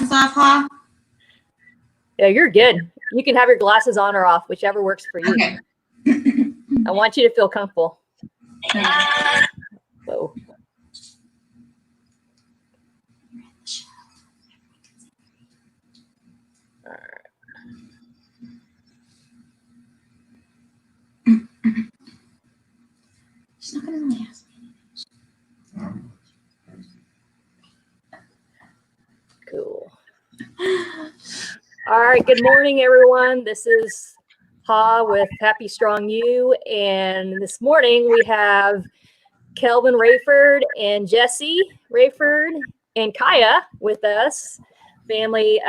glasses off, huh? Yeah, you're good. You can have your glasses on or off, whichever works for you. Okay. I want you to feel comfortable. Whoa. All right. She's not gonna really ask me. Cool. All right. Good morning, everyone. This is Ha with Happy Strong You. And this morning we have Kelvin Rayford and Jesse Rayford and Kaya with us. Family.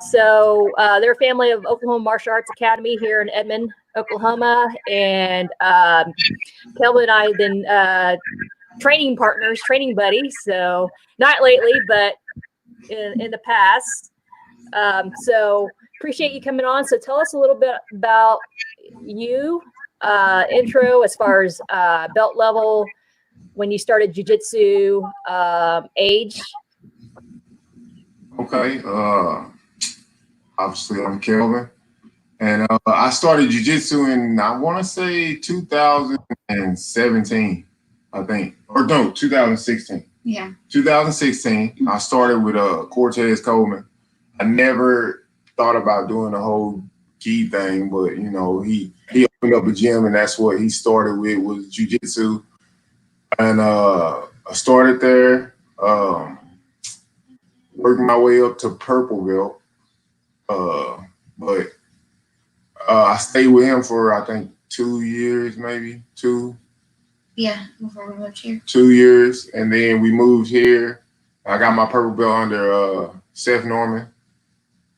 So they're a family of Oklahoma Martial Arts Academy here in Edmond, Oklahoma. And Kelvin and I have been training partners, training buddies. So not lately, but in the past. So appreciate you coming on. So tell us a little bit about you, intro as far as belt level, when you started jiu-jitsu, age. Okay. Obviously I'm Kelvin. And I started jiu-jitsu in, I want to say 2017, I think. Or no, 2016. Yeah. 2016, I started with Cortez Coleman. I never thought about doing the whole gi thing, but you know, he opened up a gym and that's what he started with was jiu-jitsu. And I started there, working my way up to purple belt. But I stayed with him for I think 2 years, maybe two. Yeah, before we moved here. 2 years, and then we moved here. I got my purple belt under Seth Norman.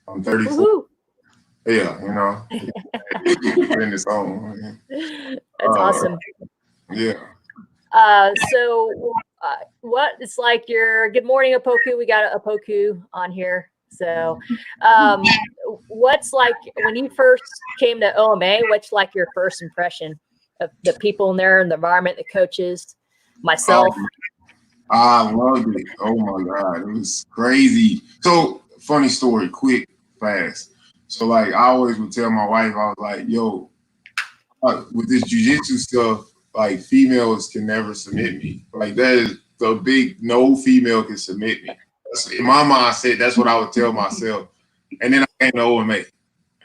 I'm 34. Woo-hoo. Yeah, you know, in the song. That's awesome. Yeah. So what it's like your good morning, Opoku. We got Opoku on here. So what's like when you first came to OMA, what's like your first impression of the people in there and the environment, the coaches, myself? I loved it. Oh my God, it was crazy. So funny story, quick, fast. So like I always would tell my wife, I was like, yo, with this jiu-jitsu stuff, like females can never submit me. Like that is the big, no female can submit me. In my mindset, that's what I would tell myself. And then I came to OMA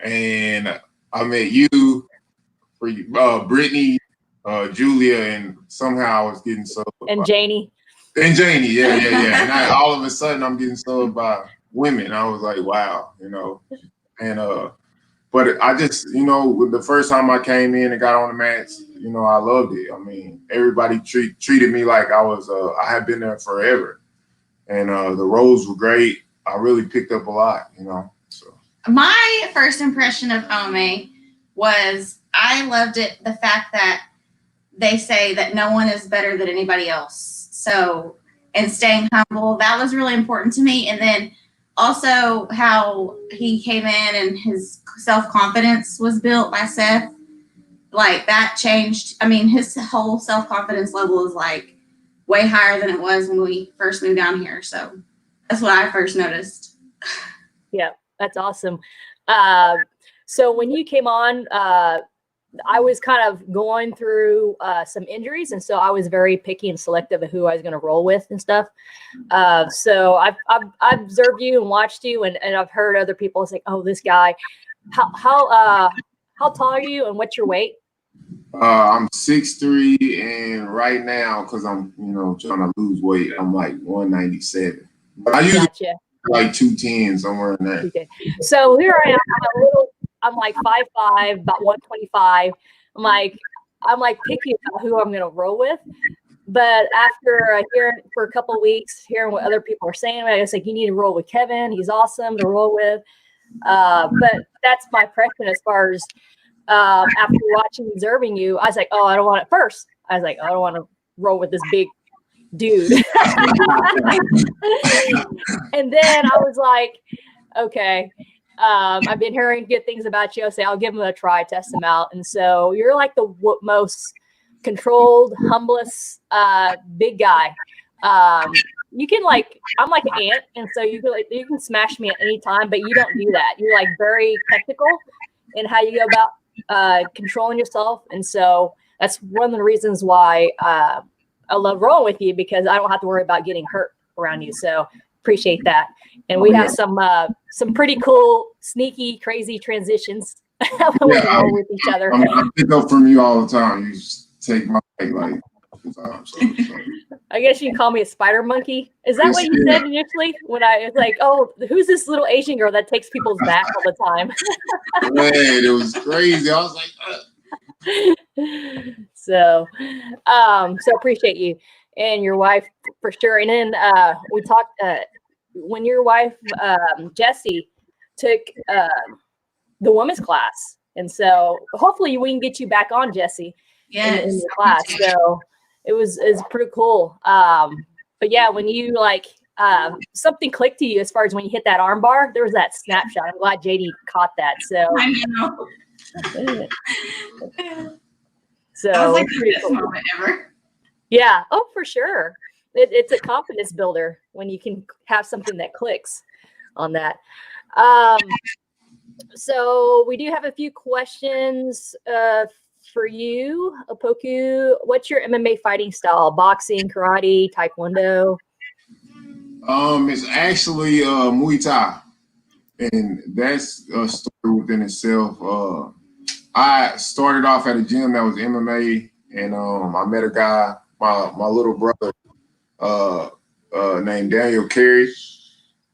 and I met you, Brittany, Julia, and somehow I was getting subbed. And Janie. And Janie, yeah. And all of a sudden I'm getting subbed by women. I was like, wow, you know. And but I just, you know, the first time I came in and got on the mats, you know, I loved it. I mean, everybody treated me like I was I had been there forever. And the roles were great. I really picked up a lot, you know. So my first impression of OMA was I loved it, the fact that they say that no one is better than anybody else. So, and staying humble, that was really important to me. And then also how he came in and his self-confidence was built by Seth. Like that changed. I mean, his whole self-confidence level is like way higher than it was when we first moved down here. So that's what I first noticed. Yeah, that's awesome. So when you came on, I was kind of going through some injuries, and so I was very picky and selective of who I was going to roll with and stuff. So I've observed you and watched you, and I've heard other people say, "Oh, this guy." How tall are you, and what's your weight? I'm 6'3", and right now, because I'm, you know, trying to lose weight, I'm like 197. But I usually like 210, somewhere in there. Okay. So here I am. I'm like 5'5", about 125. I'm like picky about who I'm going to roll with. But after hearing for a couple of weeks, hearing what other people are saying, I was like, you need to roll with Kevin. He's awesome to roll with. But that's my impression as far as after watching, observing you. I was like, oh, I don't want it first. I was like, oh, I don't want to roll with this big dude. And then I was like, okay. I've been hearing good things about you. I'll say I'll give him a try, test him out. And so you're like the most controlled, humblest, big guy. you can like, I'm like an ant, and so you can smash me at any time, but you don't do that. You're like very technical in how you go about controlling yourself, and so that's one of the reasons why I love rolling with you, because I don't have to worry about getting hurt around you. So appreciate that. And we have some pretty cool, sneaky, crazy transitions when we roll with each other. I pick up from you all the time. You just take my like. I guess you can call me a spider monkey. Is that what you said initially? When I was like, "Oh, who's this little Asian girl that takes people's back all the time?" Man, it was crazy. I was like, So appreciate you and your wife for sure. And then we talked when your wife Jessie took the women's class, and so hopefully we can get you back on, Jessie, in the class. So it was pretty cool. But yeah, when you like something clicked to you as far as when you hit that arm bar, there was that snapshot. I'm glad JD caught that. So I know. So that was like the best moment ever. Yeah. Oh, for sure. It's a confidence builder when you can have something that clicks on that. So we do have a few questions for you, Opoku. What's your MMA fighting style? Boxing, karate, taekwondo? It's actually Muay Thai, and that's a story within itself. I started off at a gym that was MMA, and I met a guy, my little brother, named Daniel Carey,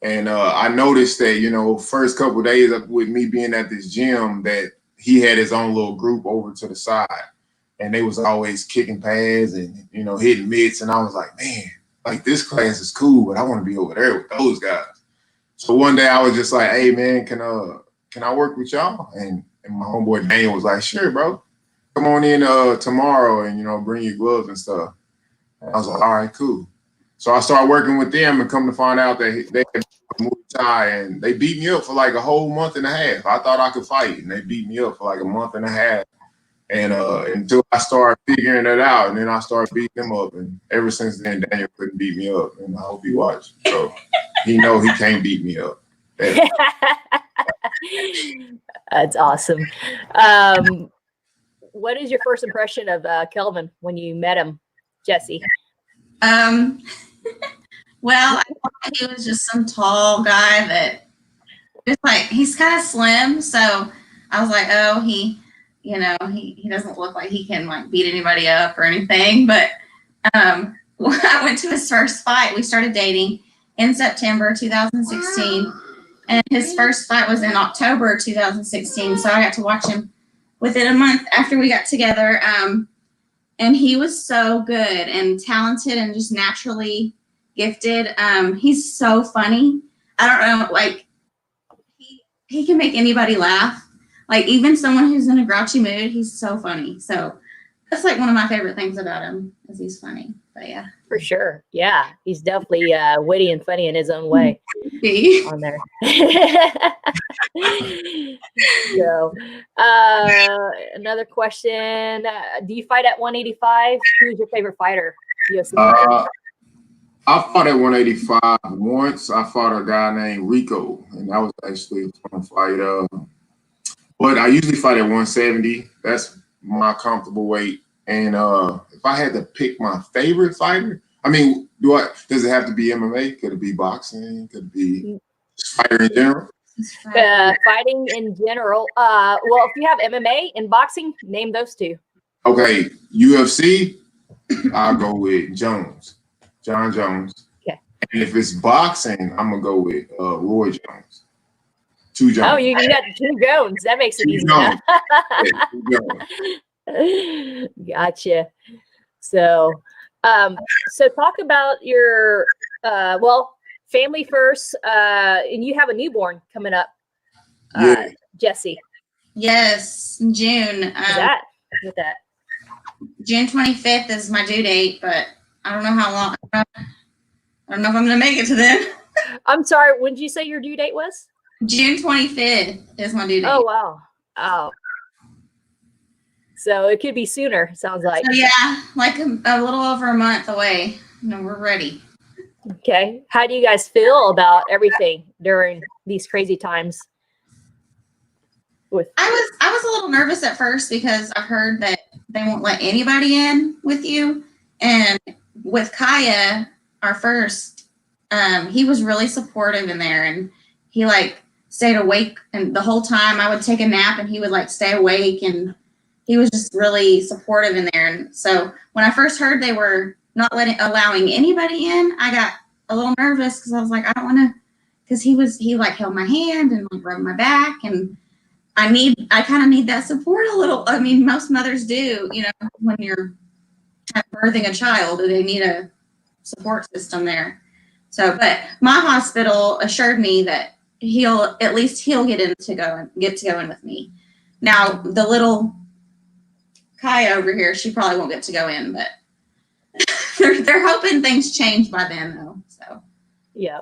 and I noticed that first couple of days with me being at this gym that he had his own little group over to the side, and they was always kicking pads and hitting mitts, and I was like, man, like this class is cool, but I want to be over there with those guys. So one day I was just like, hey man, can I work with y'all? And my homeboy Daniel was like, sure, bro. Come on in tomorrow and, bring your gloves and stuff. And I was like, all right, cool. So I started working with them and come to find out that they had Muay Thai, and they beat me up for like a whole month and a half. I thought I could fight, and they beat me up for like a month and a half. And until I started figuring it out, and then I started beating them up. And ever since then, Daniel couldn't beat me up. And I hope he watched. So he can't beat me up. That's awesome. What is your first impression of Kelvin when you met him, Jessie? Well, I thought he was just some tall guy that just like, he's kind of slim. So I was like, oh, he doesn't look like he can like beat anybody up or anything. But I went to his first fight. We started dating in September 2016. And his first fight was in October 2016. So I got to watch him within a month after we got together. And he was so good and talented and just naturally gifted. He's so funny. I don't know, like he can make anybody laugh. Like even someone who's in a grouchy mood, he's so funny. So that's like one of my favorite things about him is he's funny. But yeah. For sure. Yeah. He's definitely witty and funny in his own way on there. So another question. Do you fight at 185? Who's your favorite fighter? UFC fighter? I fought at 185 once. I fought a guy named Rico, and that was actually a fun fight. But I usually fight at 170. That's my comfortable weight. And if I had to pick my favorite fighter, I mean, does it have to be MMA? Could it be boxing? Could it be fighter in general? Fighting in general. Well, if you have MMA and boxing, name those two. Okay, UFC, I'll go with John Jones. Okay. And if it's boxing, I'm gonna go with Roy Jones. Two Jones. Oh, you got two Jones. That makes it easy. Gotcha. So talk about your family first. And you have a newborn coming up. Yeah. Jessie. Yes, in June. With that. June 25th is my due date, but I don't know how long. I don't know if I'm going to make it to then. I'm sorry. When did you say your due date was? June 25th is my due date. Oh, wow. Oh. So it could be sooner, sounds like. So yeah, like a little over a month away. We're ready. Okay. How do you guys feel about everything during these crazy times? I was a little nervous at first because I heard that they won't let anybody in with you. And with Kaya, our first, he was really supportive in there, and he like stayed awake, and the whole time I would take a nap and he would like stay awake, and he was just really supportive in there. And so when I first heard they were not allowing anybody in, I got a little nervous because I was like, I don't want to, because he like held my hand and like rubbed my back, and I kind of need that support a little. I mean, most mothers do, you know, when you're birthing a child, they need a support system there. So, but my hospital assured me that he'll get to go in with me. Now, the little Kaya over here, she probably won't get to go in, but they're hoping things change by then, though. So, yeah.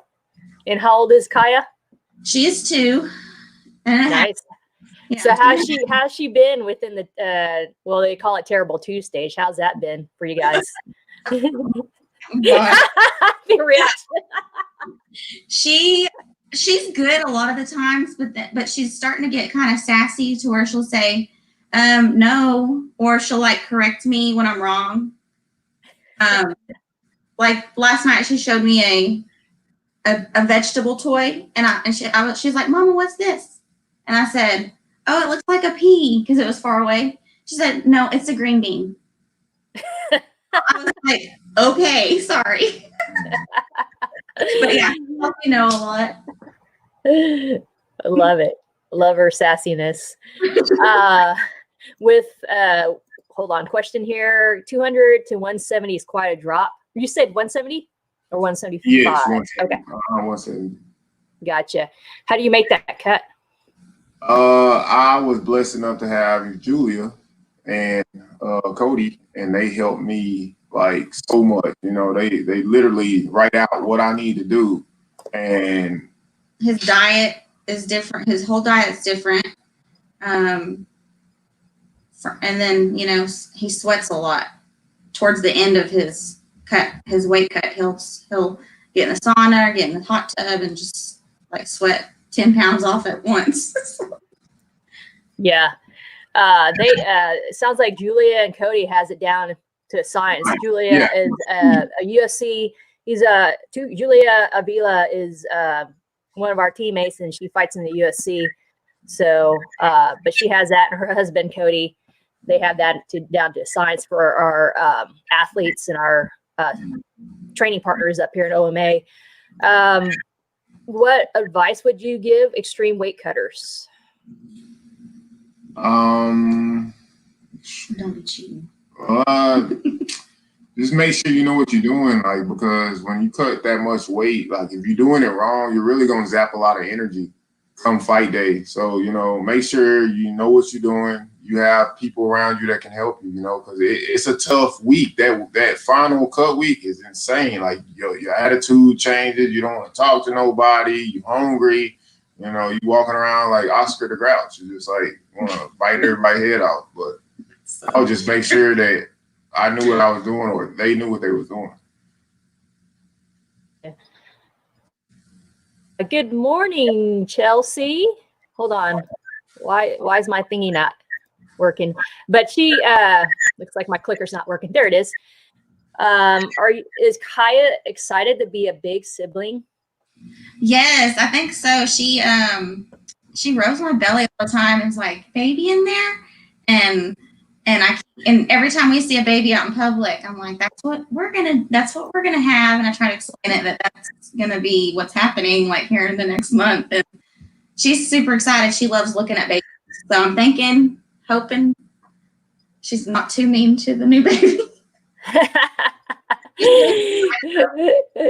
And how old is Kaya? She is 2. Nice. Yeah, so how's she been within the well, they call it terrible 2 stage? How's that been for you guys? The reaction. She's good a lot of the times, but she's starting to get kind of sassy to where she'll say no, or she'll like correct me when I'm wrong. Like last night she showed me a vegetable toy, and she's like, Mama, what's this? And I said, oh, it looks like a pea, because it was far away. She said, no, it's a green bean. I was like, okay, sorry. But yeah, you know a lot. I love it. Love her sassiness. Hold on, question here. 200 to 170 is quite a drop. You said 170 or 175? Yes, 170. Okay. 170. Gotcha. How do you make that cut? I was blessed enough to have Julia and Cody, and they helped me like so much. You know, they literally write out what I need to do, and his diet is different. His whole diet's different. And then, you know, he sweats a lot towards the end of his weight cut. He'll get in the sauna, get in the hot tub, and just like sweat 10 pounds off at once. Yeah. It sounds like Julia and Cody has it down to science. Julia is a UFC. Julia Avila is one of our teammates, and she fights in the UFC. So, but she has that, and her husband Cody, they have that down to science for our athletes and our training partners up here in OMA. What advice would you give extreme weight cutters? Don't be cheating. Just make sure you know what you're doing, like, because when you cut that much weight, like if you're doing it wrong, you're really gonna zap a lot of energy come fight day. So, you know, make sure you know what you're doing. You have people around you that can help you, you know, because it's a tough week. That final cut week is insane. Like your attitude changes. You don't want to talk to nobody. You're hungry. You know, you walking around like Oscar the Grouch. You just like want to bite everybody's head off. But I'll just make sure that I knew what I was doing, or they knew what they was doing. Good morning, Chelsea. Hold on. Why is my thingy not working? But she looks like my clicker's not working. There it is. Is Kaya excited to be a big sibling? Yes, I think so. She rubs my belly all the time and is like, baby in there, and every time we see a baby out in public, I'm like, that's what we're gonna have, and I try to explain it that that's gonna be what's happening like here in the next month. And she's super excited. She loves looking at babies, so I'm hoping she's not too mean to the new baby.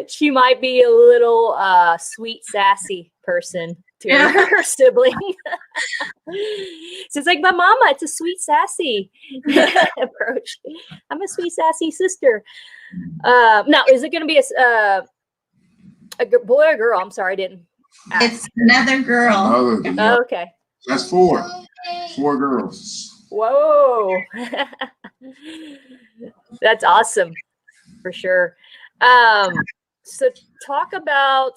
She might be a little sweet, sassy person to her sibling. So it's like, my mama, it's a sweet, sassy approach. I'm a sweet, sassy sister. Now, is it going to be a boy or girl? I'm sorry, I didn't ask. It's another girl. Yeah. Oh, okay. That's 4 girls. Whoa. That's awesome. For sure. So talk about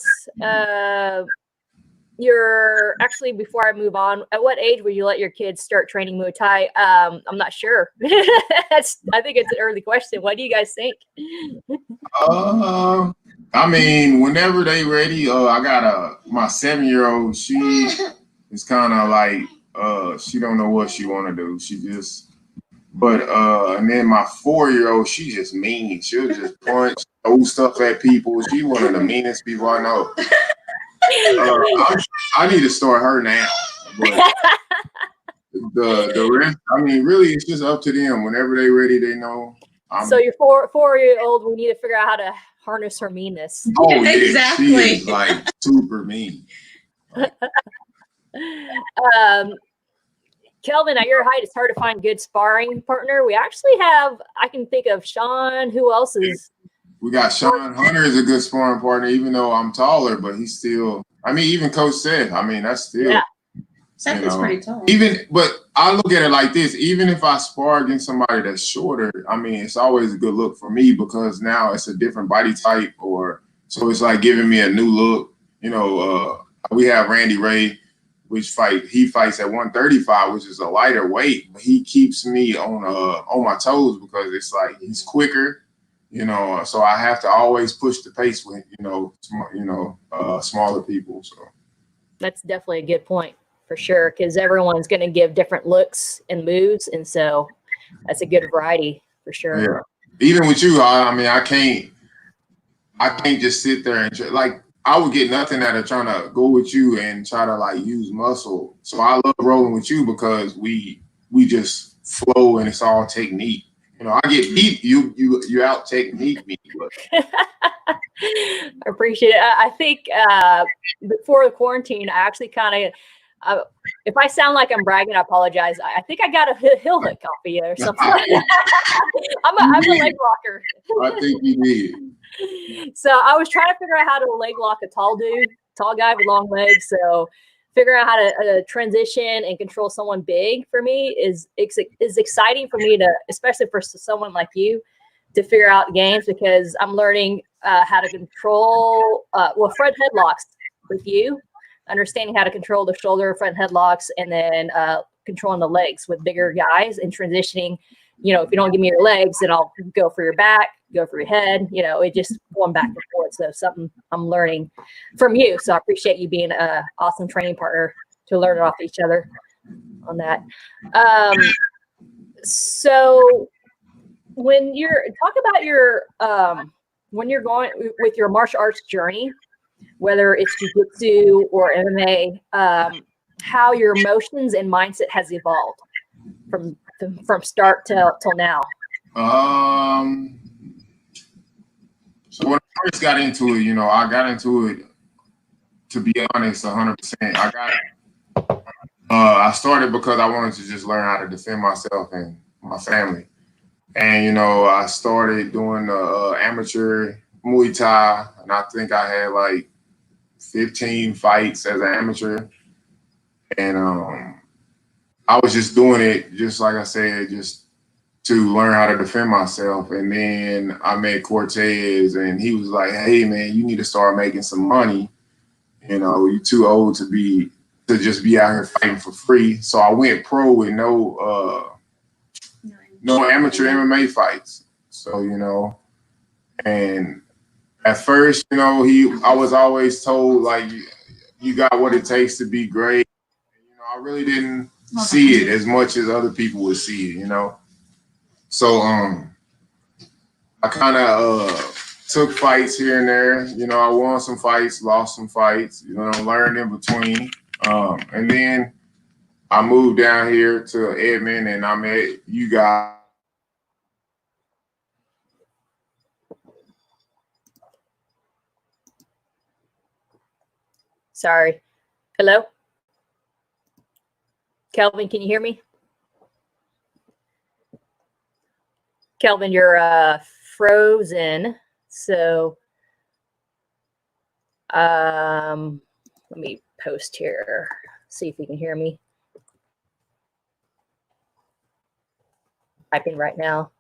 before I move on, at what age would you let your kids start training Muay Thai? I'm not sure. I think it's an early question. What do you guys think? I mean, whenever they ready. I got my 7-year-old. She is kind of like she don't know what she want to do. She just, but and then my 4-year-old, she just mean. She'll just punch, throw stuff at people. She one of the meanest people I know. I need to start her now. But the rest, I mean, really, it's just up to them. Whenever they ready, they know. So your 4-year-old, we need to figure out how to harness her meanness. Oh, yeah, Exactly. she is like super mean. Kelvin, at your height, it's hard to find good sparring partner. We actually have, I can think of Sean. Who else is? We got Sean Hunter is a good sparring partner, even though I'm taller, but he's still, I mean, even Coach Seth, I mean, that's still. Yeah. Seth is pretty tall. But I look at it like this, even if I spar against somebody that's shorter, I mean, it's always a good look for me because now it's a different body type, so it's like giving me a new look. We have Randy Ray, he fights at 135, which is a lighter weight, but he keeps me on my toes because it's like he's quicker, so I have to always push the pace with, smaller people. So that's definitely a good point. For sure, because everyone's going to give different looks and moves, and so that's a good variety for sure. Yeah, even with you, I mean, I can't just sit there and like I would get nothing out of trying to go with you and try to like use muscle. So I love rolling with you because we just flow and it's all technique. I get beat, you out technique me. But. I appreciate it. I think before the quarantine, I actually kind of. If I sound like I'm bragging, I apologize. I think I got a heel hook off of you or something. I'm a leg locker. I think you did. So I was trying to figure out how to leg lock a tall guy with long legs. So figuring out how to transition and control someone big for me is exciting for me to, especially for someone like you, to figure out games because I'm learning how to control front headlocks with you. Understanding how to control the shoulder, front headlocks, and then controlling the legs with bigger guys and transitioning. If you don't give me your legs, then I'll go for your back, go for your head. It just going back and forth. So something I'm learning from you. So I appreciate you being an awesome training partner to learn off each other on that. So when talk about your when you're going with your martial arts journey, whether it's jiu-jitsu or MMA, how your emotions and mindset has evolved from start till now. So when I first got into it, I got into it, to be honest, 100%. I started because I wanted to just learn how to defend myself and my family. And, I started doing the amateur Muay Thai, and I think I had like 15 fights as an amateur. And I was just doing it, just like I said, just to learn how to defend myself. And then I met Cortez, and he was like, hey, man, you need to start making some money. You're too old to just be out here fighting for free. So I went pro with no amateur MMA fights. So, and at first, I was always told, like, you got what it takes to be great. I really didn't see it as much as other people would see it, So I kind of took fights here and there. I won some fights, lost some fights, learned in between. And then I moved down here to Edmond, and I met you guys. Sorry. Hello? Kelvin, can you hear me? Kelvin, you're frozen. So let me post here, see if you can hear me. Typing right now.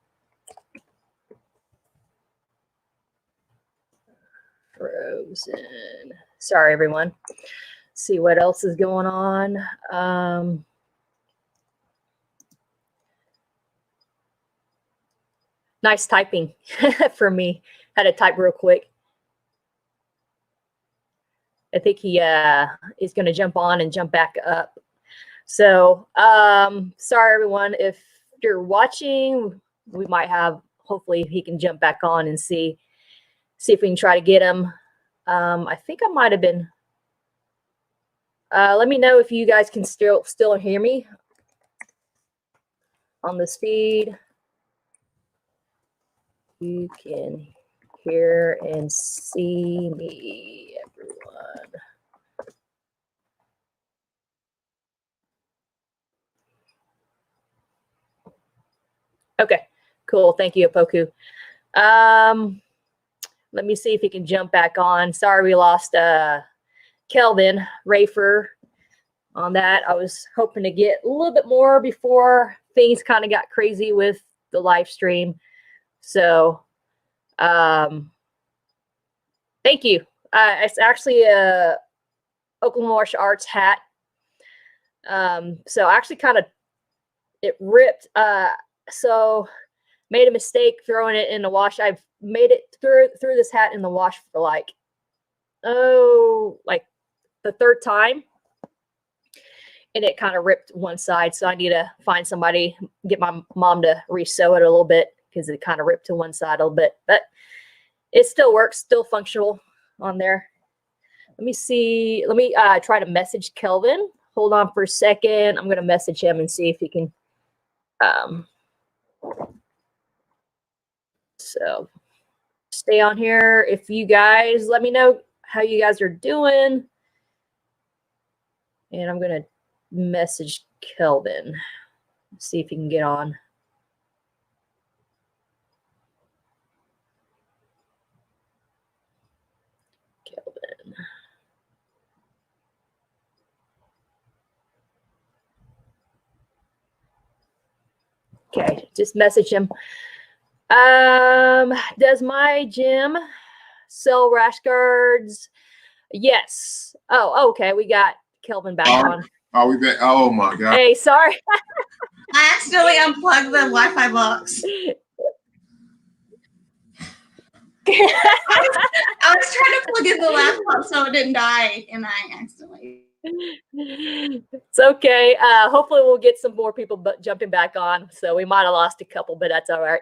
Frozen. Sorry, everyone. See what else is going on. Nice typing for me. Had to type real quick. I think he is going to jump on and jump back up. So sorry, everyone. If you're watching, we might have, hopefully he can jump back on and see if we can try to get him. I think I might have been. Let me know if you guys can still hear me on this feed. You can hear and see me, everyone. Okay, cool. Thank you, Apoku. Let me see if he can jump back on. Sorry, we lost Kelvin Rayford on that. I was hoping to get a little bit more before things kind of got crazy with the live stream. So, thank you. It's actually a Oklahoma Martial Arts hat. So actually kind of, it ripped. So made a mistake throwing it in the wash. I've made it through this hat in the wash for like the third time. And it kind of ripped one side. So I need to find somebody, get my mom to re-sew it a little bit because it kind of ripped to one side a little bit. But it still works, still functional on there. Let me see. Let me try to message Kelvin. Hold on for a second. I'm going to message him and see if he can. So stay on here. If you guys let me know how you guys are doing. And I'm going to message Kelvin. See if he can get on. Kelvin. Okay, just message him. Does my gym sell rash guards? Yes. Oh, okay. We got Kelvin back on. Are we back? Oh my God. Hey, sorry. I accidentally unplugged the Wi-Fi box. I was trying to plug in the laptop so it didn't die, and I accidentally. It's okay. Hopefully we'll get some more people jumping back on. So we might have lost a couple, but that's all right.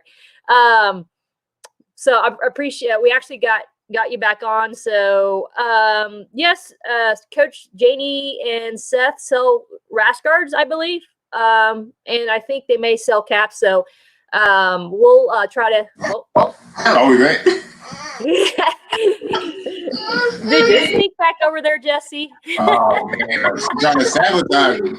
So I appreciate, we actually got you back on. So yes, Coach Janie and Seth sell rash guards, I believe. And I think they may sell caps. So we'll try to. Are we back? Did you sneak back over there, Jesse? Oh man, I'm trying to sabotage me.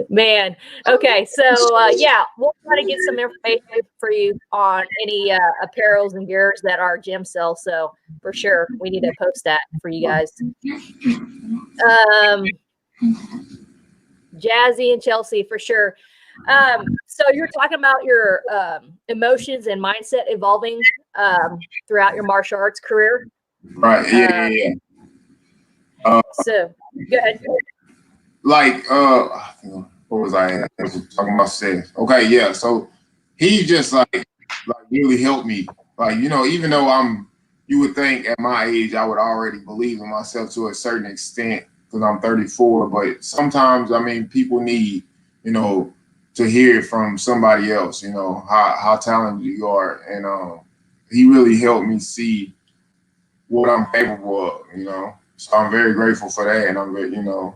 Man. Okay, so yeah, we'll try to get some information for you on any apparels and gears that our gym sells. So for sure, we need to post that for you guys. Jazzy and Chelsea for sure. So you're talking about your emotions and mindset evolving throughout your martial arts career. Right. Yeah. So go ahead. Like, what was I talking about? Seth. Okay, yeah. So he just like really helped me. Like, you know, even though you would think at my age I would already believe in myself to a certain extent because I'm 34. But sometimes, I mean, people need, you know, to hear it from somebody else. You know how talented you are, and he really helped me see what I'm capable of. You know, so I'm very grateful for that, and I'm very, you know,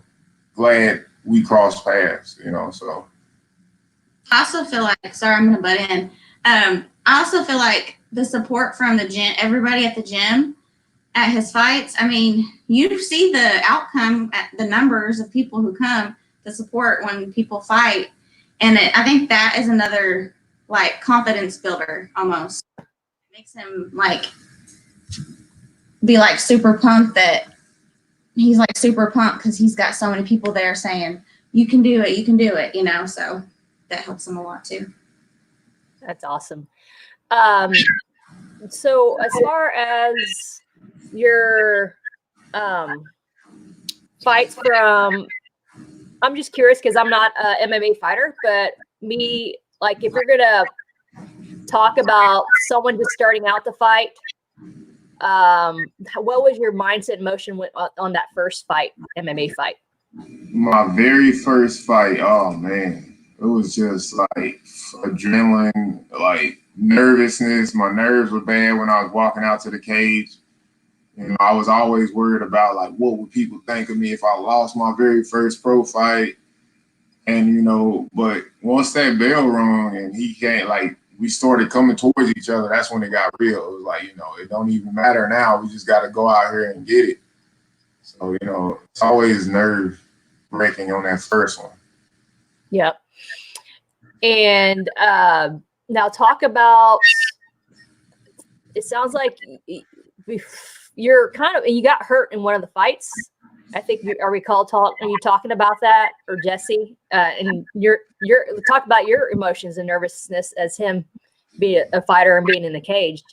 glad we crossed paths, you know, so. I also feel like, sorry, I'm going to butt in. I also feel like the support from the gym, everybody at the gym at his fights, I mean, you see the outcome, at the numbers of people who come to support when people fight. And I think that is another, like, confidence builder almost. It makes him, like, be, like, super pumped that he's like super pumped because he's got so many people there saying, you can do it, you know, so that helps him a lot too. That's awesome. So as far as your fights from, I'm just curious because I'm not a MMA fighter, but me, like if you're going to talk about someone just starting out the fight, what was your mindset and motion on that first fight, MMA fight? My very first fight, oh man, it was just like adrenaline, like nervousness. My nerves were bad when I was walking out to the cage. You know, I was always worried about like what would people think of me if I lost my very first pro fight. And you know, but once that bell rung and he came, like we started coming towards each other, that's when it got real. It was like, you know, it don't even matter now. We just got to go out here and get it. So, you know, it's always nerve breaking on that first one. Yep. And now talk about, it sounds like you're kind of, you got hurt in one of the fights. I think I recall are you talking about that, or Jesse? And you're talk about your emotions and nervousness as him being a fighter and being in the cage.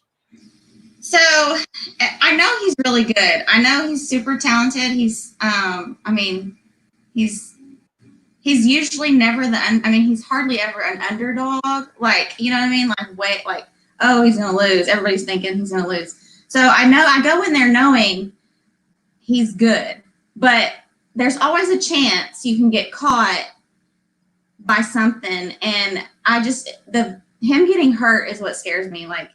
So I know he's really good. I know he's super talented. He's, I mean, he's usually never he's hardly ever an underdog. Like, you know what I mean? Like, oh, he's going to lose. Everybody's thinking he's going to lose. So I know I go in there knowing he's good, but there's always a chance you can get caught by something. And him getting hurt is what scares me. Like,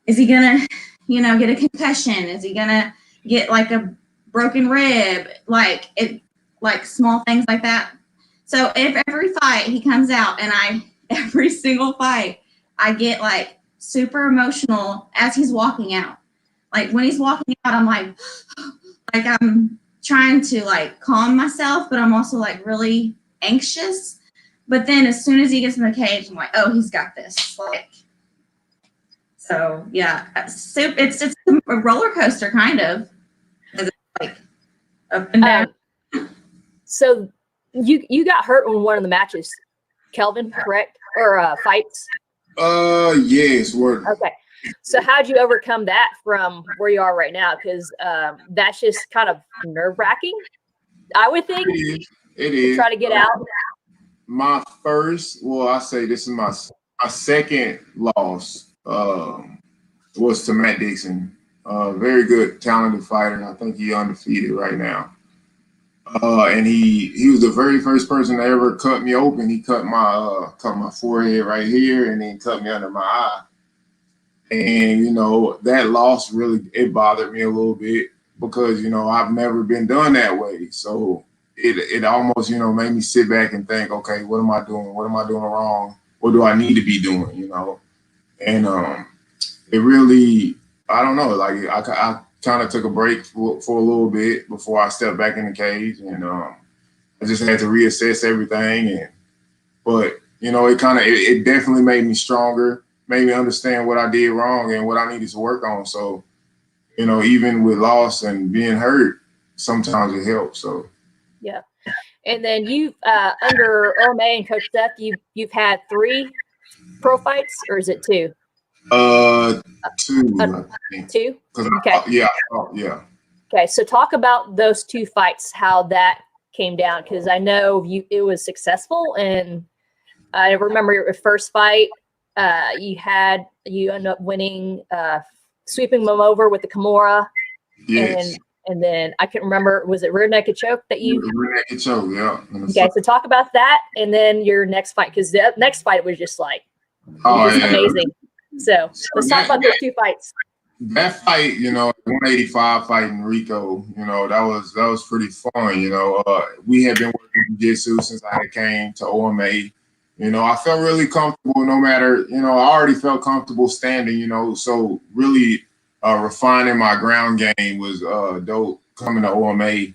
is he going to, you know, get a concussion? Is he going to get like a broken rib? Like small things like that. So if every fight he comes out and every single fight, I get like super emotional as he's walking out. Like when he's walking out, I'm like I'm trying to like calm myself, but I'm also like really anxious. But then as soon as he gets in the cage, I'm like, oh, he's got this. Like, so yeah, it's a roller coaster kind of. It's like up and down. So you got hurt in one of the matches, Kelvin, correct? Or fights? Yes. Okay. So how'd you overcome that from where you are right now? Because that's just kind of nerve-wracking, I would think. It is. Try to get out. My first, well, I say this is my second loss was to Matt Dixon. Very good, talented fighter, and I think he's undefeated right now. And he was the very first person to ever cut me open. He cut my forehead right here, and then cut me under my eye. And you know that loss really it bothered me a little bit because you know I've never been done that way. So it almost you know made me sit back and think, okay, what am I doing? What am I doing wrong? What do I need to be doing? You know, and it really I don't know. Like I kind of took a break for a little bit before I stepped back in the cage, and I just had to reassess everything. But you know, it definitely made me stronger, made me understand what I did wrong and what I needed to work on. So, you know, even with loss and being hurt, sometimes it helps. So, yeah. And then you under Ome and Coach Seth, you've had 3 pro fights, or is it 2? 2. 2? Okay. Yeah. Okay, so talk about those 2 fights, how that came down, because I know it was successful, and I remember your first fight. You ended up winning, sweeping them over with the Kimura. Yes. And then I can't remember, was it rear naked choke that you? Rear naked choke, yeah. Okay, so talk about that, and then your next fight, because the next fight was just like amazing. So let's talk about those 2 fights. That fight, you know, 185 fighting Rico, you know, that was pretty fun. You know, we had been working Jiu-Jitsu since I came to OMA. You know, I felt really comfortable no matter, you know, I already felt comfortable standing, you know, so really refining my ground game was dope coming to OMA,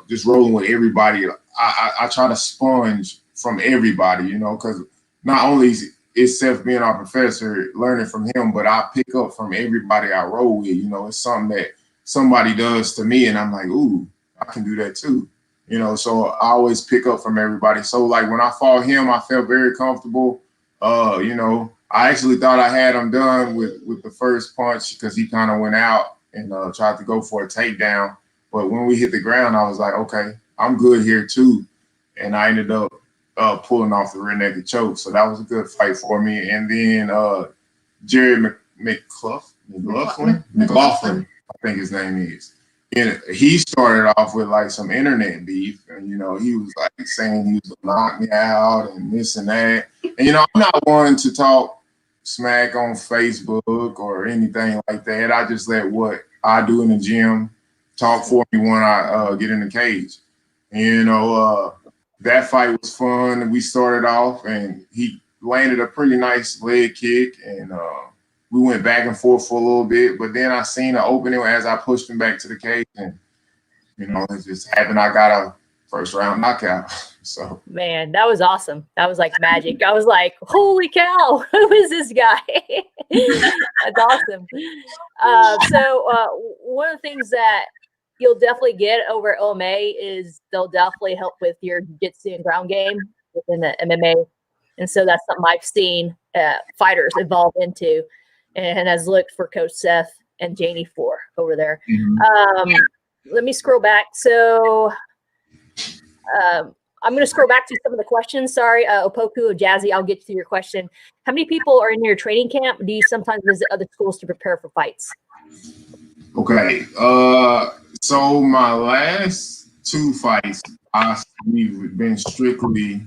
just rolling with everybody. I try to sponge from everybody, you know, because not only is Seth being our professor, learning from him, but I pick up from everybody I roll with. You know, it's something that somebody does to me, and I'm like, ooh, I can do that too. You know, so I always pick up from everybody. So like when I fought him, I felt very comfortable. You know, I actually thought I had him done with the first punch because he kind of went out. and tried to go for a takedown. But when we hit the ground, I was like, okay, I'm good here too. And I ended up pulling off the rear naked choke. So that was a good fight for me. And then Jerry McLaughlin, I think his name is. And he started off with like some internet beef, and he was like saying he was gonna knock me out and this and that. And I'm not one to talk smack on Facebook or anything like that. I just let what I do in the gym talk for me when I get in the cage. And that fight was fun. We started off, and he landed a pretty nice leg kick, and we went back and forth for a little bit. But then I seen an opening as I pushed him back to the cage, and it just happened. I got a first round knockout. So man, that was awesome. That was like magic. I was like, holy cow, who is this guy? That's awesome. So one of the things that you'll definitely get over at OMA is they'll definitely help with your jiu-jitsu and ground game within the MMA. And so that's something I've seen fighters evolve into and has looked for Coach Seth and Janie for over there. Mm-hmm. Let me scroll back. So I'm going to scroll back to some of the questions. Sorry, Opoku or Jazzy, I'll get to your question. How many people are in your training camp? Do you sometimes visit other schools to prepare for fights? Okay. So my last 2 fights, we've been strictly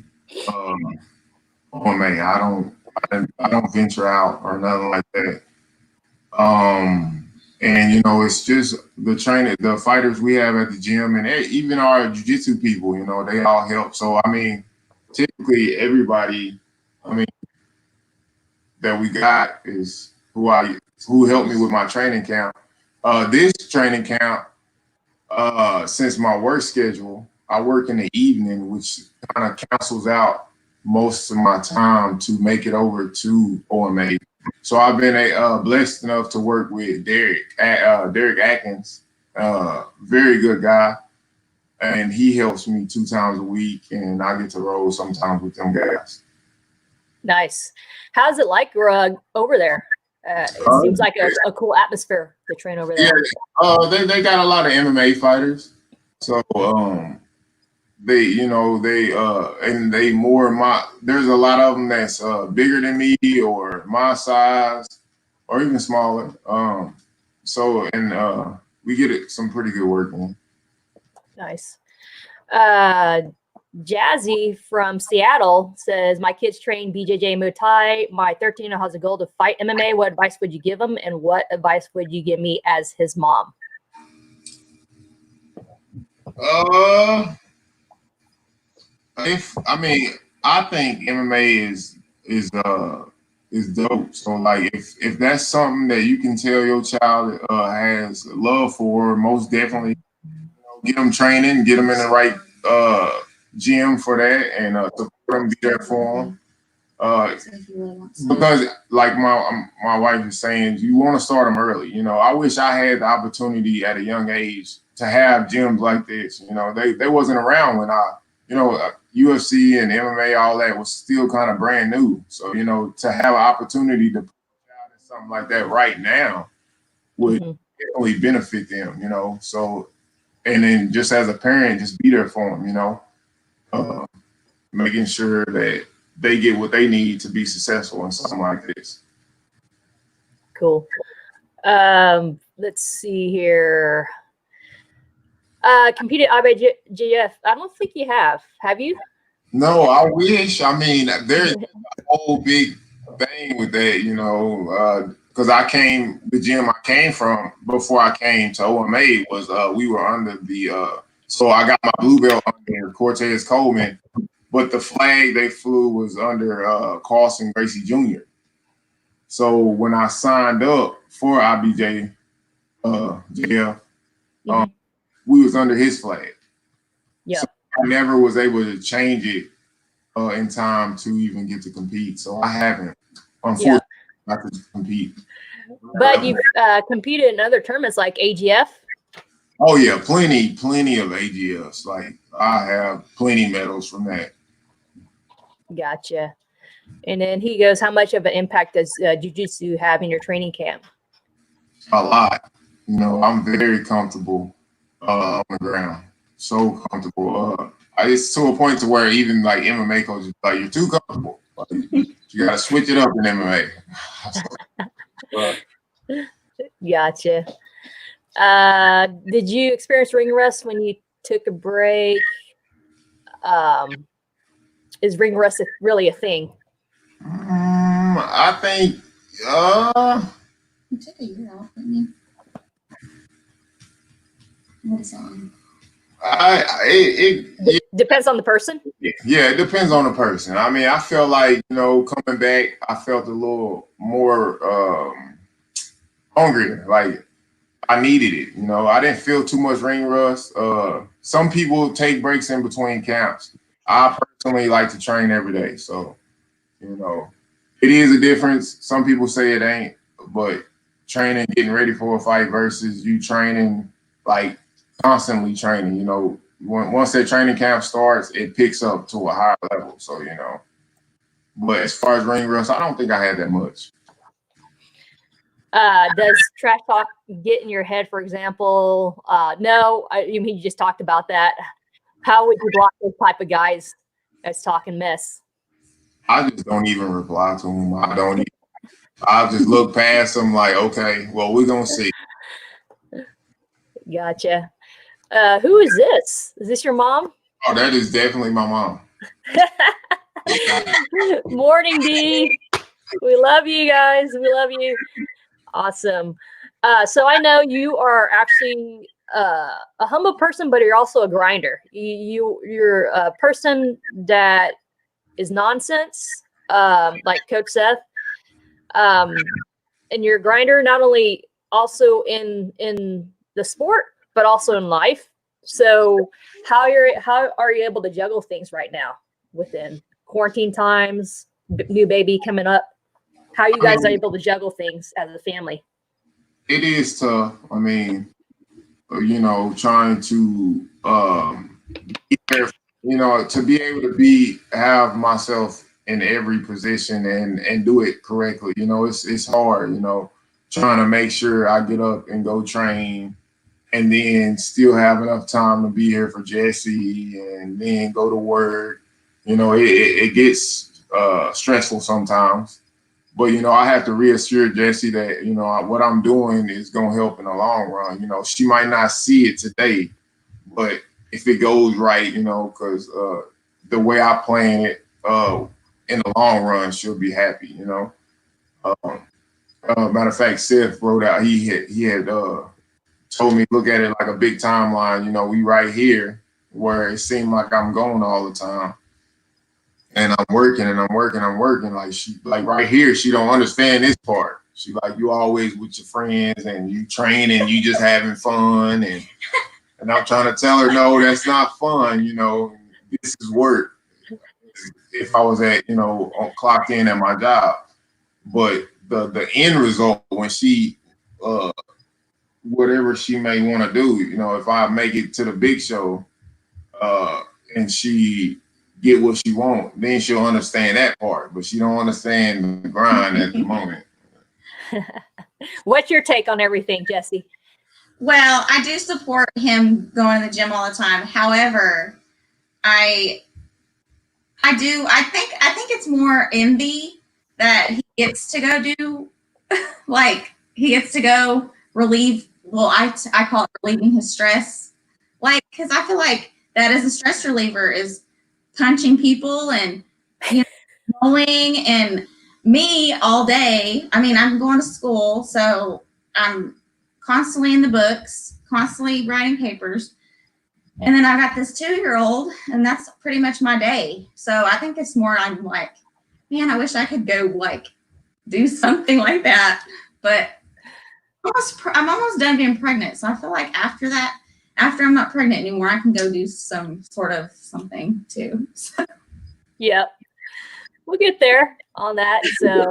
OMA. I don't venture out or nothing like that. And it's just the fighters we have at the gym, and even our jiu-jitsu people, they all help. So typically everybody, that we got is who helped me with my training camp. This training camp, since my work schedule, I work in the evening, which kind of cancels out most of my time to make it over to OMA. So I've been blessed enough to work with Derek Atkins, very good guy, and he helps me 2 times a week, and I get to roll sometimes with them guys. Nice. How's it like over there? It seems like a cool atmosphere to train over there. Yeah, they got a lot of MMA fighters, so there's a lot of them that's bigger than me or my size or even smaller. We get some pretty good work in. Nice. Jazzy from Seattle says, my kids train BJJ Muay Thai. My 13-year-old has a goal to fight MMA. What advice would you give him? And what advice would you give me as his mom? I think MMA is dope. So like if that's something that you can tell your child has love for, most definitely get them training, get them in the right gym for that, and support them, be there for them. Because like my wife is saying, you want to start them early. I wish I had the opportunity at a young age to have gyms like this. They wasn't around when UFC and MMA, all that was still kind of brand new. So, to have an opportunity to put out something like that right now would definitely benefit them, So, and then just as a parent, just be there for them, making sure that they get what they need to be successful in something like this. Cool. Let's see here. Competed IBJJF. I don't think you have. Have you? No, I wish. There's a whole big thing with that, because the gym I came from before I came to OMA was we were under so I got my blue belt under Cortez Coleman, but the flag they flew was under Carlson Gracie Jr. So when I signed up for IBJ JF, we was under his flag. Yeah. So I never was able to change it in time to even get to compete. So I haven't, unfortunately, not to compete. But you've competed in other tournaments like AGF? Oh, yeah, plenty of AGFs. Like, I have plenty medals from that. Gotcha. And then he goes, how much of an impact does jiu-jitsu have in your training camp? A lot. I'm very comfortable on the ground. So comfortable. It's to a point to where even like MMA coaches like, you're too comfortable. Like, you got to switch it up in MMA. Gotcha. Did you experience ring rust when you took a break? Is ring rust really a thing? I think You took a year off, didn't you? What is that? it Depends on the person. Yeah, it depends on the person. I mean, I felt like, coming back, I felt a little more hungry. Like I needed it. I didn't feel too much ring rust. Some people take breaks in between camps. I personally like to train every day. So, it is a difference. Some people say it ain't, but training, getting ready for a fight versus you training, like constantly training, once that training camp starts, it picks up to a higher level. So, but as far as ring rust, I don't think I had that much. Does trash talk get in your head, for example? No, you mean you just talked about that. How would you block those type of guys that's talking mess? I just don't even reply to them. I just look past them like, okay, well, we're going to see. Gotcha. Who is this? Is this your mom? Oh, that is definitely my mom. Morning, Dee. We love you guys. We love you. Awesome. So I know you are actually a humble person, but you're also a grinder. You're a person that is nonsense, like Coach Seth. And you're a grinder not only also in the sport, but also in life. So how are you able to juggle things right now within quarantine times, new baby coming up? How you guys are able to juggle things as a family? It is tough. I mean, trying to be there, to be able to have myself in every position and do it correctly. It's hard, trying to make sure I get up and go train and then still have enough time to be here for Jesse and then go to work. It gets stressful sometimes. But, I have to reassure Jesse that, what I'm doing is going to help in the long run. She might not see it today, but if it goes right, because the way I plan it in the long run, she'll be happy, Matter of fact, Seth wrote out, he had told me, look at it like a big timeline. We right here where it seemed like I'm going all the time. And I'm working and I'm working. Like right here, she don't understand this part. She like, you always with your friends and you train and you just having fun. And I'm trying to tell her, no, that's not fun. This is work. If I was clocked in at my job. But the end result, when she, whatever she may want to do, if I make it to the big show and she get what she want, then she'll understand that part, but she don't understand the grind at the moment. What's your take on everything, Jesse? Well, I do support him going to the gym all the time. However, I think it's more envy that he gets to go do, like he gets to go relieve. Well, I call it relieving his stress, like, because I feel like that is a stress reliever, is punching people and mowing, and me all day. I mean, I'm going to school, so I'm constantly in the books, constantly writing papers. And then I got this 2-year-old, and that's pretty much my day. So I think it's more, I'm like, man, I wish I could go like do something like that. But I'm almost done being pregnant. So I feel like after that, after I'm not pregnant anymore, I can go do some sort of something too. So. Yep. We'll get there on that. So,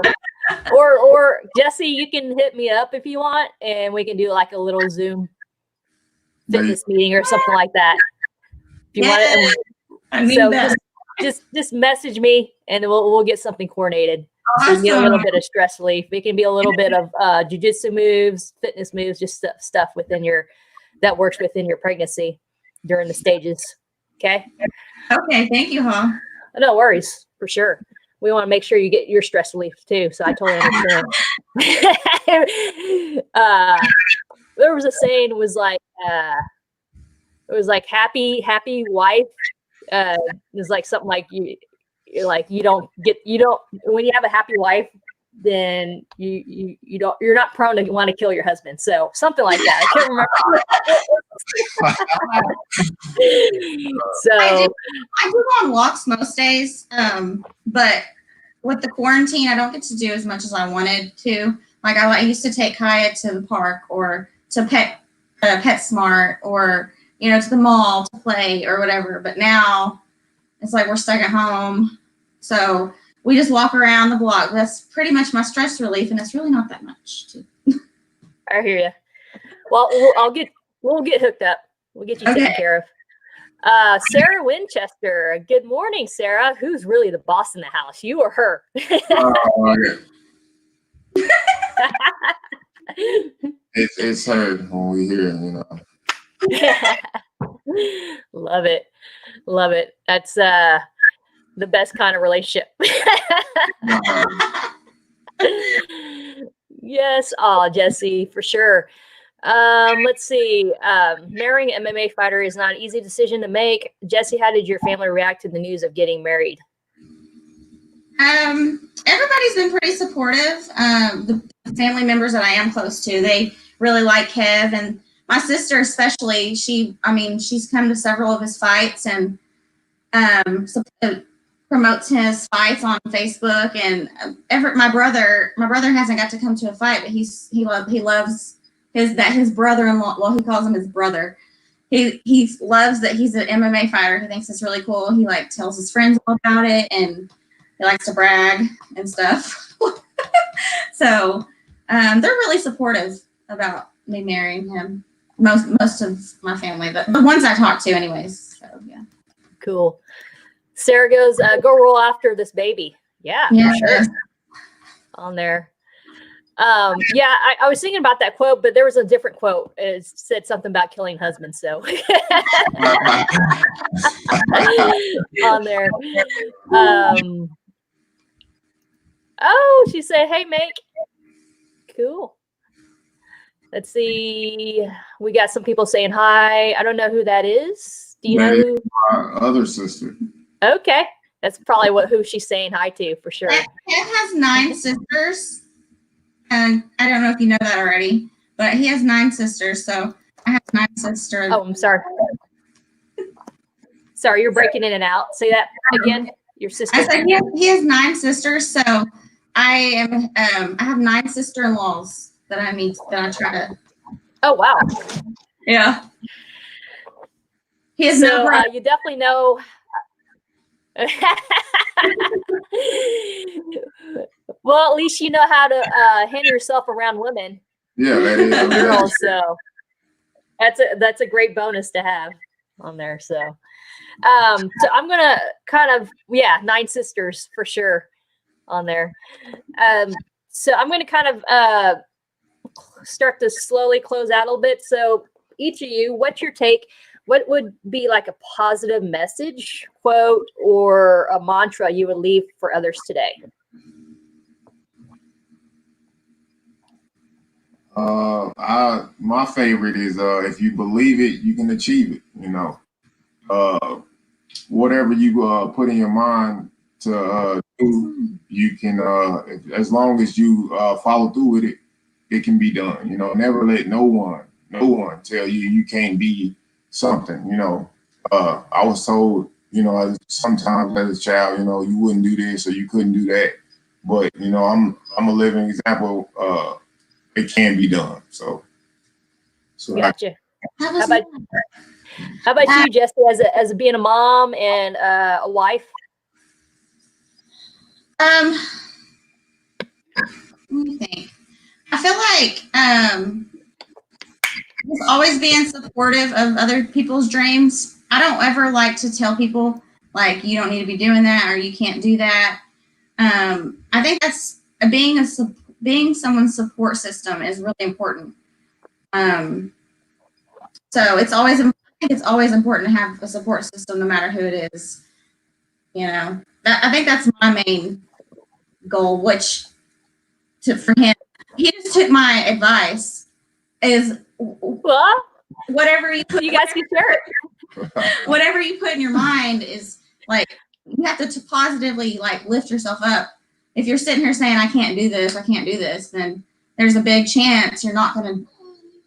or Jesse, you can hit me up if you want, and we can do like a little Zoom fitness meeting or something like that. If you want it, I need that. Just message me, and we'll get something coordinated. So you can get a little bit of stress relief. It can be a little bit of jiu-jitsu moves, fitness moves, just stuff within that works within your pregnancy during the stages. Okay. Okay. Thank you, huh? No worries, for sure. We want to make sure you get your stress relief too. So I totally understand. There was a saying, it was like happy wife. It was like something like you don't when you have a happy wife, then you're not prone to want to kill your husband. So something like that. I can't remember. So I do go on walks most days, but with the quarantine, I don't get to do as much as I wanted to. Like I used to take Kaya to the park or to PetSmart or to the mall to play or whatever. But now it's like we're stuck at home, so we just walk around the block. That's pretty much my stress relief, and it's really not that much. I hear you. Well, we'll get hooked up. We'll get you taken care of. Sarah Winchester. Good morning, Sarah. Who's really the boss in the house, you or her? It's her when we hear, Love it. That's the best kind of relationship. Yes. Oh, Jesse, for sure. Let's see. Marrying an MMA fighter is not an easy decision to make. Jesse, how did your family react to the news of getting married? Everybody's been pretty supportive. The family members that I am close to, they really like Kev, and my sister especially. She's come to several of his fights and promotes his fights on Facebook. And my brother hasn't got to come to a fight, but he loves his brother-in-law. Well, he calls him his brother. He loves that he's an MMA fighter. He thinks it's really cool. He tells his friends all about it, and he likes to brag and stuff. So they're really supportive about me marrying him. Most of my family, the ones I talk to, anyways. So yeah. Cool. Sarah goes, go roll after this baby. Yeah, for sure. On there. I was thinking about that quote, but there was a different quote. It said something about killing husbands. So on there. She said, "Hey, Make." Cool. Let's see. We got some people saying hi. I don't know who that is. Do you know who? My other sister. Okay. That's probably who she's saying hi to for sure. Ed has 9 sisters. And I don't know if you know that already, but he has 9 sisters. So I have 9 sisters. Oh, I'm sorry. Sorry, you're breaking in and out. Say that again. Your sister. I said he has 9 sisters. So I have 9 sister-in-laws that I try to. Oh, wow. Yeah. He has you definitely know. Well, at least you know how to handle yourself around women. Yeah, that is girls. So that's a great bonus to have on there. So I'm gonna kind of 9 sisters for sure on there. So I'm gonna kind of start to slowly close out a little bit. So each of you, what's your take? What would be like a positive message, quote, or a mantra you would leave for others today? My favorite is if you believe it, you can achieve it. Whatever you put in your mind to do, you can. As long as you follow through with it, it can be done. Never let no one tell you can't be something. I was told, sometimes as a child, you wouldn't do this or you couldn't do that, but I'm a living example. It can be done. So gotcha. How about you, Jesse, as being a mom and a wife? Let me think. I feel like just always being supportive of other people's dreams. I don't ever like to tell people like you don't need to be doing that or you can't do that. I think that's being someone's support system is really important. So it's always important to have a support system, no matter who it is. You know, I think that's my main goal. For him, he just took my advice. Is Well, whatever you guys can share it. Whatever you put in your mind is like you have to positively like lift yourself up. If you're sitting here saying I can't do this, then there's a big chance you're not going to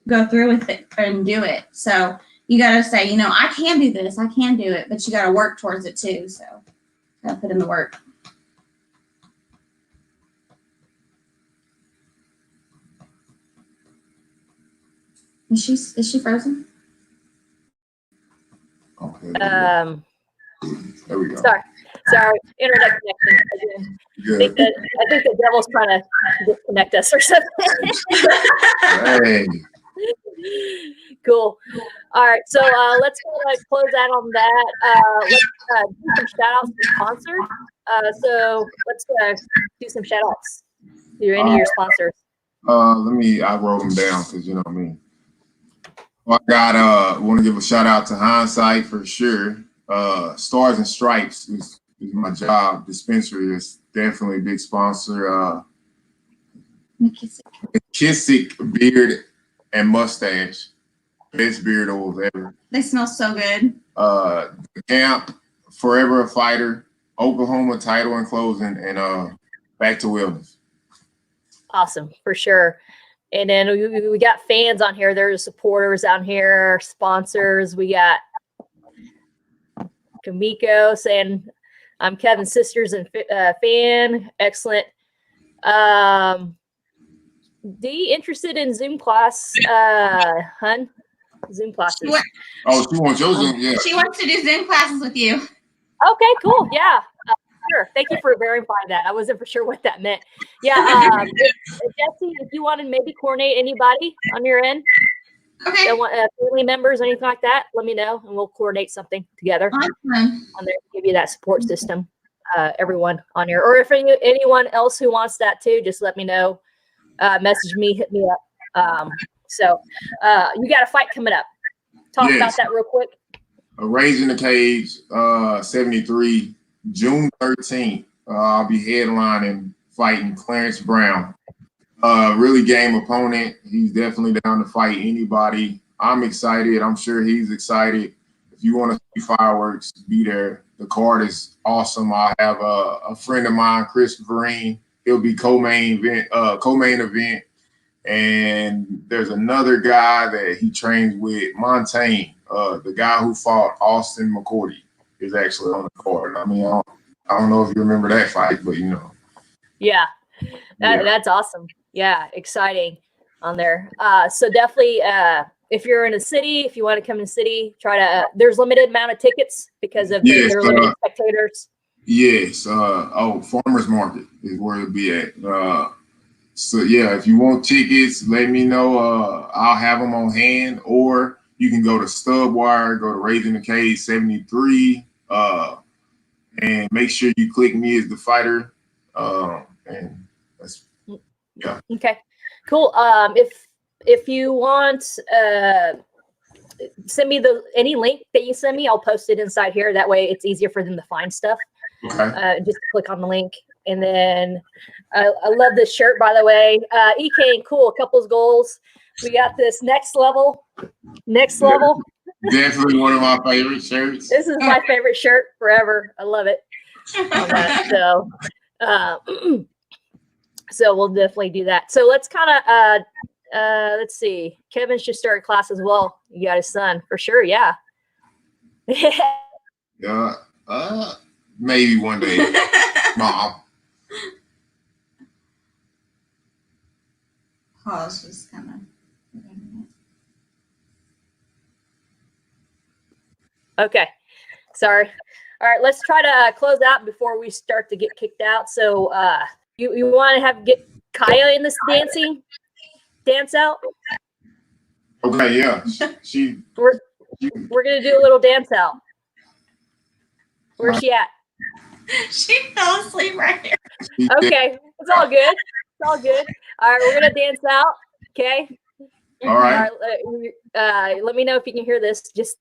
go through with it and do it. So you got to say, I can do this, I can do it, but you got to work towards it too. So got to put in the work. Is she frozen? Okay. There we go. Sorry, internet connection. I think the devil's trying to disconnect us or something. Hey. Cool. All right, so let's close out on that. Let's do some shout outs to sponsors. So let's do some shout outs to any of your sponsors. I wrote them down because you know what I mean. Well, I want to give a shout out to Hindsight for sure. Stars and Stripes is my job. Dispensary is definitely a big sponsor. McKissick Beard and Mustache. Best beard oils ever. They smell so good. The Camp, Forever a Fighter, Oklahoma Title and Closing, and Back to Wellness. Awesome, for sure. And then we got fans on here. There's supporters on here, sponsors. We got Kamiko saying, I'm Kevin's sister's and fan. Excellent. D, interested in Zoom class, hun? Zoom classes. She wants your Zoom, yeah. She wants to do Zoom classes with you. Okay, cool. Yeah. Sure. Thank you for verifying that. I wasn't for sure what that meant. Yeah. Jesse, if you want to maybe coordinate anybody on your end, okay, family members, anything like that, let me know and we'll coordinate something together on there to give you that support system. Everyone on here, or if anyone else who wants that too, just let me know. Message me, hit me up. So you got a fight coming up. Talk about that real quick. Raising the Cage, 73, June 13th. I'll be headlining, fighting Clarence Brown. Really game opponent. He's definitely down to fight anybody. I'm excited. I'm sure he's excited. If you want to see fireworks, be there. The card is awesome. I have a friend of mine, Chris Vereen. He'll be co-main event. And there's another guy that he trains with, Montaigne, the guy who fought Austin McCourty, is actually on the card. I mean, I don't know if you remember that fight, but you know. Yeah, that's awesome. Yeah, exciting on there. So definitely, if you're in a city, if you want to come in the city, try to. There's limited amount of tickets because of their limited spectators. Yes. Farmers Market is where it'll be at. So yeah, if you want tickets, let me know. I'll have them on hand, or you can go to Stubwire, go to Raising the Cage 73, and make sure you click me as the fighter. And that's Okay, cool. If you want, send me any link that you send me. I'll post it inside here. That way, it's easier for them to find stuff. Okay. Just click on the link. And then I love this shirt, by the way. EK, cool. Couples goals. We got this next level. Definitely one of my favorite shirts. This is my favorite shirt forever. I love it. So we'll definitely do that. So let's kind of, let's see. Kevin's just started class as well. You got his son for sure. Yeah. Maybe one day, Mom. Pause just kind of. Okay. Sorry. All right. Let's try to close out before we start to get kicked out. So you want to get Kaya in this dance out? Okay. Yeah. We're gonna do a little dance out. Where's she at? She fell asleep right here. Okay, it's all good. It's all good. All right, we're gonna dance out. Okay. All right. Let me know if you can hear this. Just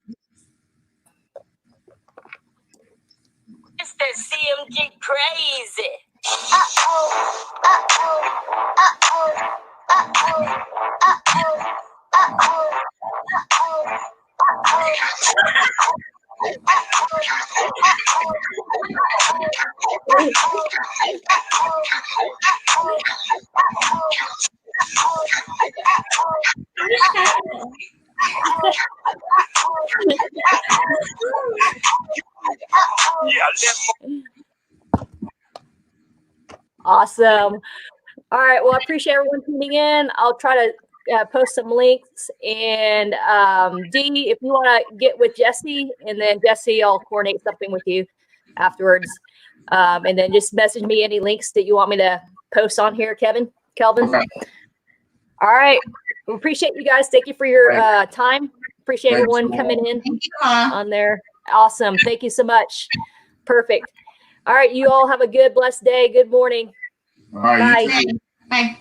It's that CMG crazy. awesome. All right. Well, I appreciate everyone tuning in. I'll try to post some links. And Dee, if you want to get with Jesse, and then Jesse, I'll coordinate something with you afterwards. And then just message me any links that you want me to post on here, Kelvin. Okay. All right. We appreciate you guys. Thank you for your time. Appreciate everyone coming in on there. Awesome. Thank you so much. Perfect. All right. You all have a good, blessed day. Good morning. All right. Bye. Bye.